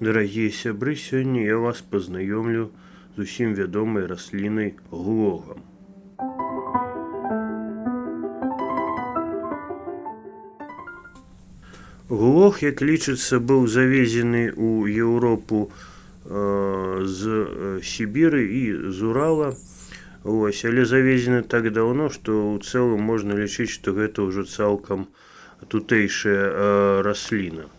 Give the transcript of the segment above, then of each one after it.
Дарагія сябры, сёння я вас пазнаёмлю з усім вядомай раслінай глогам. Глог, як лічыцца, быў завезены ў Еўропу з Сібіры і з Урала. Але завезены так даўно, што ў цэлым можна лічыць, што гэта ўжо цалкам тутэйшая расліна.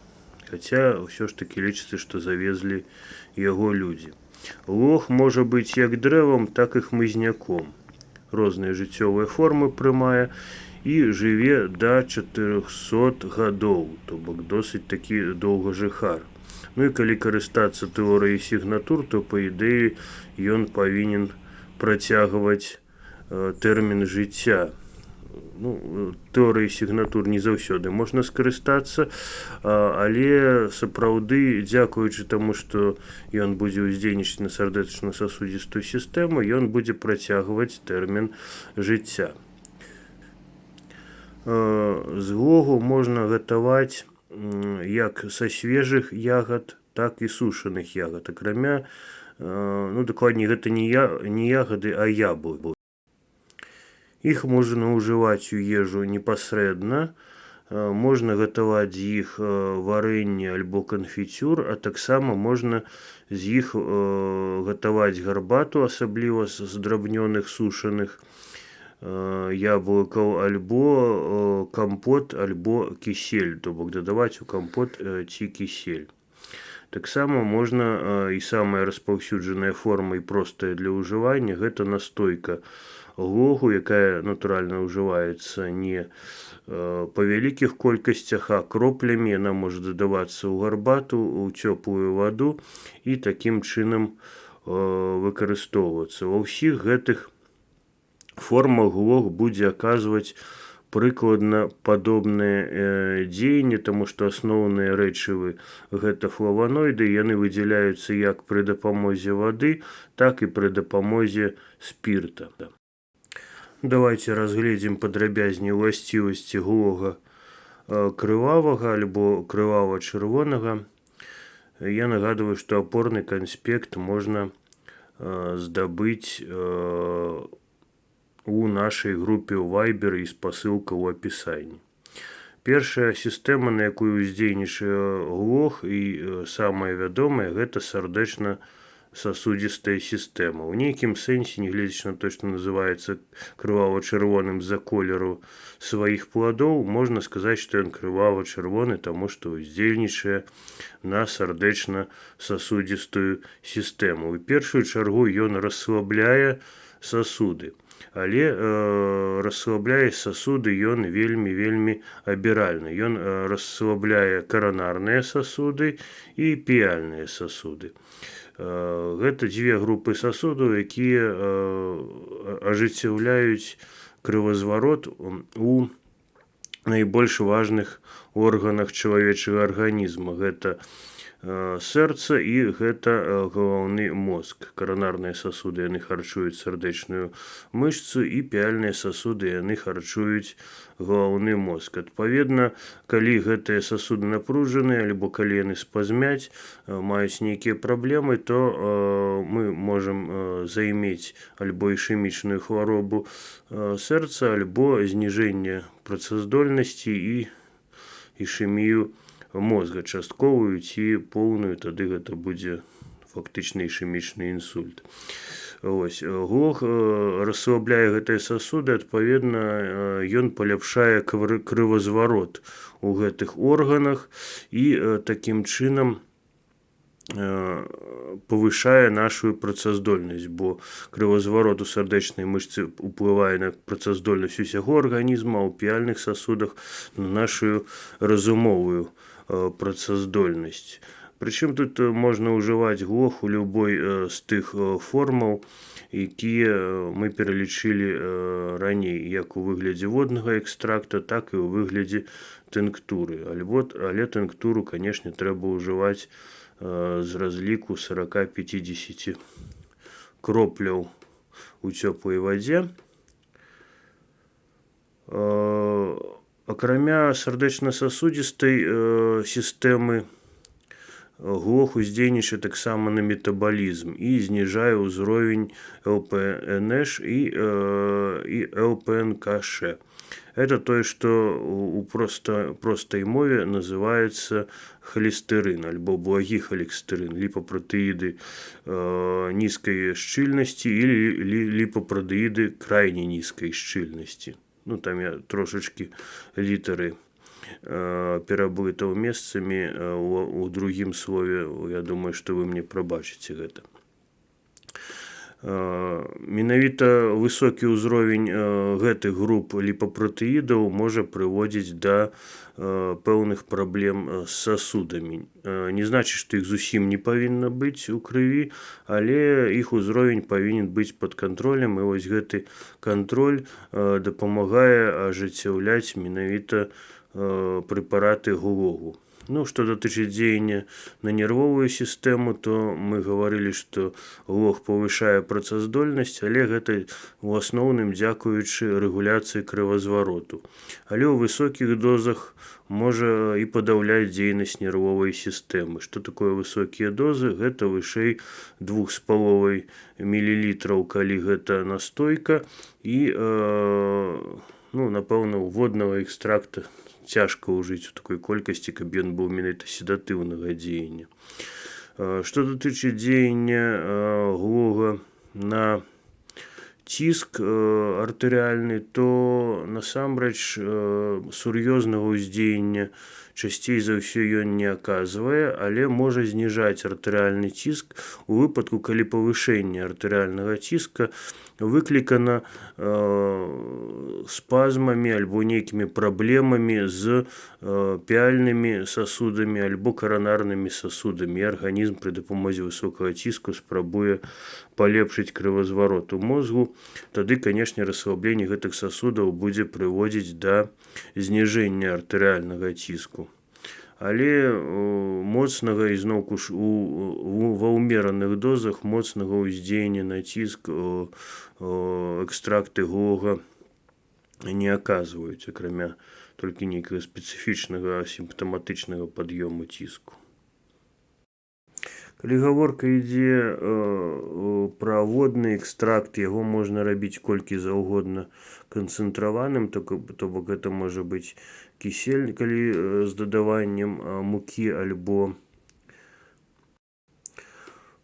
Хаця ўсё ж такі лічыцца, што завезлі яго людзі. Лог можа быць як дрэвам, так і хмызняком. Розныя жыццёвыя формы прымае і жыве да 400 гадоў, то бок досыць такі доўгажыхар. Ну і калі карыстацца тэорыяй сігнатур, то па ідэі ён павінен працягваць тэрмін жыцця. Тэорыяй сігнатур не заўсёды можна скарыстацца, але сапраўды, дзякуючы таму, што ён будзе ўздзейнічаць на сардэчна-сасудзістую сістэму, ён будзе працягваць тэрмін жыцця. З глогу можна гатаваць як са свежых ягад, так і сушаных ягад. Акрамя, дакладней, гэта не ягады, а яблыкі. Іх можна ўжываць у ежу непасрэдна, можна гатаваць з іх варэнне альбо канфіцюр, а таксама можна з іх гатаваць гарбату, асабліва з драбнёных сушаных яблыкаў, альбо кампот, альбо кісель, то бок дадаваць у кампот ці кісель. Таксама можна, і самая распаўсюджаная форма і простая для ўжывання, гэта настойка глогу, якая натуральна ўжываецца не па вялікіх колькасцях, а кроплямі. Яна можа дадавацца ў гарбату, у цёплую ваду і такім чынам выкарыстоўвацца. Ва ўсіх гэтых формах глог будзе аказваць прыкладна падобнае дзеянне, таму што асноўныя рэчывы гэта флаваноіды, яны выдзяляюцца як пры дапамозе вады, так і пры дапамозе спірта. Давайте разгледзім падрабязней уласцівасці глога крывавага альбо крывава-чырвонага. Я нагадваю, што апорны канспект можна здабыць у нашай групе ў Viber і спасылка ў апісанні. Першая сістэма, на якую ўздзейнічае глог і самая вядомая, гэта сардэчна-сасудзістая сістэма. У нейкім сэнсе, нягледзячы на то, што называецца крывава-чырвоным з-за колеру сваіх пладоў, можна сказаць, што ён крывава-чырвоны, таму што ўздзейнічае на сардэчна-сасудзістую сістэму. У першую чаргу ён расслабляе сасуды. Але расслабляе сасуды ён вельмі абіральна. Ён расслабляе каранарныя сасуды і піяльныя сасуды. Гэта дзве групы сасудаў, якія ажыццяўляюць крывазварот у найбольш важных органах чалавечага арганізма. Гэта сэрца і гэта галаўны мозг. Каранарныя сасуды яны харчуюць сардэчную мышцу, і піяльныя сасуды яны харчуюць галаўны мозг. Адпаведна, калі гэтыя сасуды напружаныя, альбо калі яны спазмяць, маюць нейкія праблемы, то мы можам займець альбо ішэмічную хваробу сэрца, альбо зніжэнне працаздольнасці і ішэмію мозга, частковую ці поўную, тады гэта будзе фактычна ішэмічны інсульт. Глог расслабляе гэтыя сасуды, адпаведна, ён паляпшае крывазварот у гэтых органах і такім чынам павышае нашу працаздольнасць, бо крывазварот у сардэчнай мышцы ўплывае на працаздольнасць усяго арганізма, а ў піяльных сасудах на нашу разумовую працаздольнасць. Прычым тут можна ўжываць глог у любой з тых формаў, якія мы пералічылі раней, як у выглядзе воднага экстракта, так і ў выглядзе тынктуры. Але тынктуру, канешне, трэба ўжываць з разліку 40-50 кропляў у цёплай вадзе. Акрамя сардэчна-сасудзістай сістэмы Глог уздзейнічае таксама на метабалізм і зніжае ўзровень ЛПНШ і ЛПНКШ. Это тое, што у простай мове называецца холестерин альбо благі холестерин, липопротеиды низкой шчыльнасці или липопротеиды крайне низкой шчыльнасці. Ну, там я трошечки літары пераблытаў месцамі у другім слове. Я думаю, што вы мне прабачыце гэта. Менавіта высокі ўзровень гэтых груп ліпапратэідаў можа прыводзіць да пэўных праблем з сасудамі. Не значыць, што іх зусім не павінна быць у крыві, але іх узровень павінен быць пад кантролем, і вось гэты кантроль дапамагае ажыццяўляць менавіта прэпараты глогу. Ну, што датычыць дзеяння на нервовую сістэму, то мы гаварылі, што глог павышае працаздольнасць, але гэта ў асноўным дзякуючы рэгуляцыі крывазвароту. Але ў высокіх дозах можа і падаўляць дзейнасць нервовай сістэмы. Што такое высокія дозы? Гэта вышэй 2,5 мл, калі гэта настойка, і, напэўна, воднага экстракта цяжка ўжыць у такой колькасці, каб ён быў менавіта седатыўнага дзеяння. Што датычыць дзеяння глога на ціск артэрыяльны, то насамрэч сур'ёзнага ўздзеяння часцей за ўсё ён не аказвае, але можа зніжаць артэрыяльны ціск у выпадку, калі павышэнне артэрыяльнага ціска выклікана спазмамі альбо нейкімі праблемамі з піяльнымі сасудамі альбо каранарнымі сасудамі. І арганізм пры дапамозе высокага ціску спрабуе палепшыць крывазварот у мозгу. Тады, канешне, расслабленне гэтых сасудаў будзе прыводзіць да зніжэння артэрыяльнага ціску. Але моцнага, ізноўку ж ва ўмераных дозах моцнага ўздзеяння на ціск экстракты глога не аказваюць, акрамя толькі нейкага спецыфічнага сімптаматычнага пад'ёму ціску. Калі гаворка ідзе пра водны экстракт, яго можна рабіць колькі заўгодна канцэнтраваным, то бок гэта можа быць кісель, калі з дадаваннем мукі альбо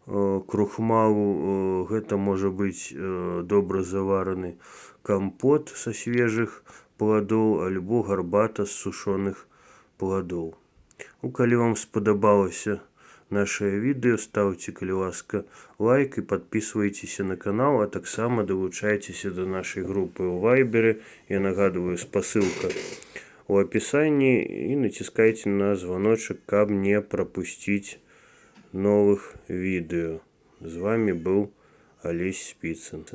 крухмалу, гэта можа быць добра завараны кампот са свежых пладоў альбо гарбата з сушоных пладоў. Калі вам спадабалася нашае відэо, ставце, калі ласка, лайк і падпісвайцеся на канал, а таксама далучайцеся да нашай групы ў Вайберы. Я нагадваю, спасылка у апісанні, і націскайце на званочак, каб не прапусціць новых відэо. З вами быў Алесь Спіцын.